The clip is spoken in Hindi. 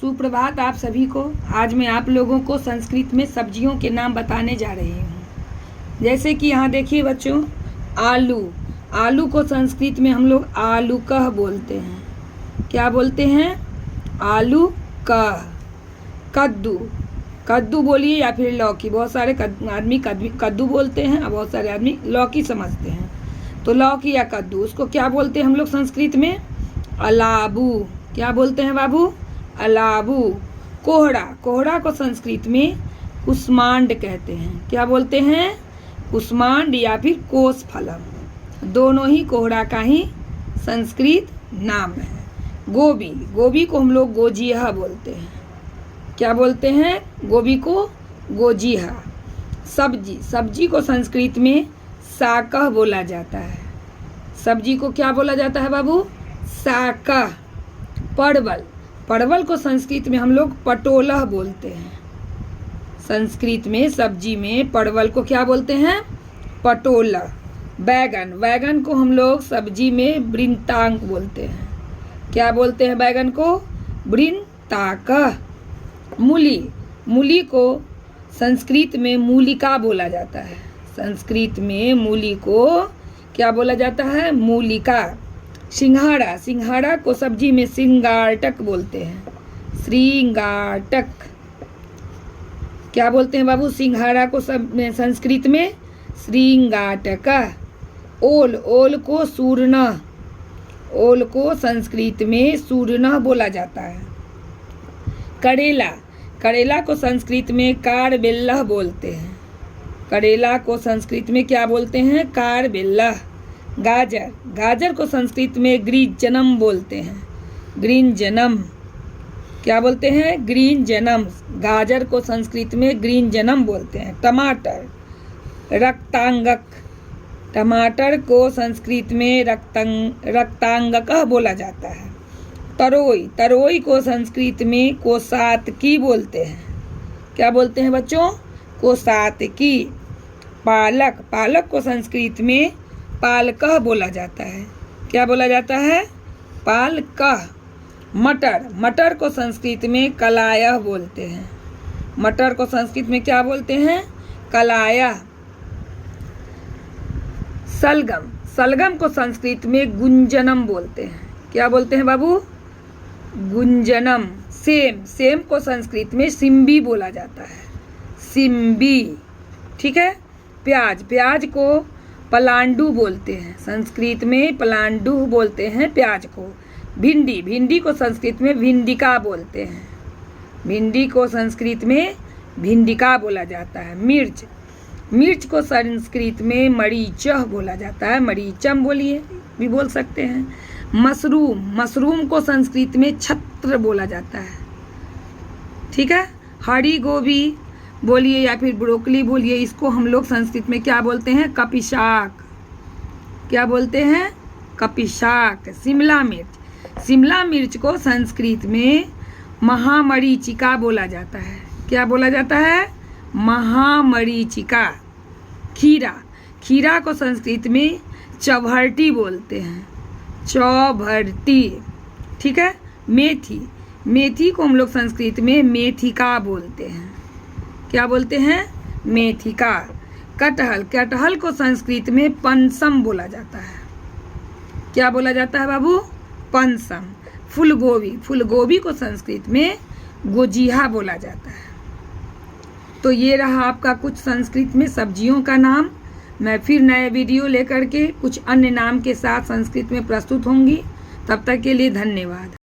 सुप्रभात आप सभी को। आज मैं आप लोगों को संस्कृत में सब्जियों के नाम बताने जा रही हूँ। जैसे कि यहाँ देखिए बच्चों, आलू। आलू को संस्कृत में हम लोग आलूकह बोलते हैं। क्या बोलते हैं? आलूकह। कद्दू। कद्दू बोलिए या फिर लौकी। बहुत सारे आदमी कद्दू बोलते हैं और बहुत सारे आदमी लौकी समझते हैं। तो लौकी या कद्दू, उसको क्या बोलते हैं हम लोग संस्कृत में? अलाबू। क्या बोलते हैं बाबू? अलाबू। कोहड़ा। कोहड़ा को संस्कृत में कुष्मांड कहते हैं। क्या बोलते हैं? कुष्मांड या फिर कोसफलम। दोनों ही कोहड़ा का ही संस्कृत नाम है। गोभी। गोभी को हम लोग गोजिया बोलते हैं। क्या बोलते हैं? गोभी को गोजिया। सब्जी। सब्जी को संस्कृत में साकह बोला जाता है। सब्जी को क्या बोला जाता है बाबू? साकह। परवल। परवल को संस्कृत में हम लोग पटोलह बोलते हैं। संस्कृत में सब्जी में परवल को क्या बोलते हैं? पटोलह। बैगन। बैगन को हम लोग सब्जी में बृंताक बोलते हैं। क्या बोलते हैं बैगन को? बृंताकह। मूली। मूली को संस्कृत में मूलिका बोला जाता है। संस्कृत में मूली को क्या बोला जाता है? मूलिका। सिंघाड़ा। सिंघाड़ा को सब्जी में सिंगाटक बोलते हैं। श्रृंगाटक। क्या बोलते हैं बाबू? सिंघाड़ा को सब में संस्कृत में श्रृंगाटक। ओल। ओल को सूर्ण। ओल को संस्कृत में सूर्ण बोला जाता है। करेला। करेला को संस्कृत में कारबेल्लह बोलते हैं। करेला को संस्कृत में क्या बोलते हैं? कारबेल्लह। गाजर। गाजर को संस्कृत में ग्रीजनम बोलते हैं। ग्रीनजनम। क्या बोलते हैं? ग्रीनजनम। गाजर को संस्कृत में ग्रीनजनम बोलते हैं। टमाटर। रक्तांगक। टमाटर को संस्कृत में रक्तांगकः बोला जाता है। तरोई। तरोई को संस्कृत में कोसातकी बोलते हैं। क्या बोलते हैं बच्चों? कोसातकी। पालक। पालक को संस्कृत में पालकह बोला जाता है। क्या बोला जाता है? पालकह। मटर। मटर को संस्कृत में कलायह बोलते हैं। मटर को संस्कृत में क्या बोलते हैं? कलायह। सलगम। सलगम को संस्कृत में गुंजनम बोलते हैं। क्या बोलते हैं बाबू? गुंजनम। सेम। सेम को संस्कृत में सिम्बी बोला जाता है। सिम्बी। ठीक है। प्याज। प्याज को पलांडू बोलते हैं। संस्कृत में पलांडू बोलते हैं प्याज को। भिंडी। भिंडी को संस्कृत में भिंडिका बोलते हैं। भिंडी को संस्कृत में भिंडिका बोला जाता है। मिर्च। मिर्च को संस्कृत में मरीचह बोला जाता है। मरीचम बोलिए भी बोल सकते हैं। मशरूम। मशरूम को संस्कृत में छत्र बोला जाता है। ठीक है। हरी गोभी बोलिए या फिर ब्रोकली बोलिए, इसको हम लोग संस्कृत में क्या बोलते हैं? कपिशाक। क्या बोलते हैं? कपिशाक। शिमला मिर्च। शिमला मिर्च को संस्कृत में महामरीचिका बोला जाता है। क्या बोला जाता है? महामरीचिका। खीरा। खीरा को संस्कृत में चौभरटी बोलते हैं। चौभरटी। ठीक है। मेथी। मेथी को हम लोग संस्कृत में मेथिका बोलते हैं। क्या बोलते हैं? मेथिका। कटहल। कटहल को संस्कृत में पनसम बोला जाता है। क्या बोला जाता है बाबू? पनसम। फूलगोभी। फूलगोभी को संस्कृत में गोजिया बोला जाता है। तो ये रहा आपका कुछ संस्कृत में सब्जियों का नाम। मैं फिर नए वीडियो लेकर के कुछ अन्य नाम के साथ संस्कृत में प्रस्तुत होंगी। तब तक के लिए धन्यवाद।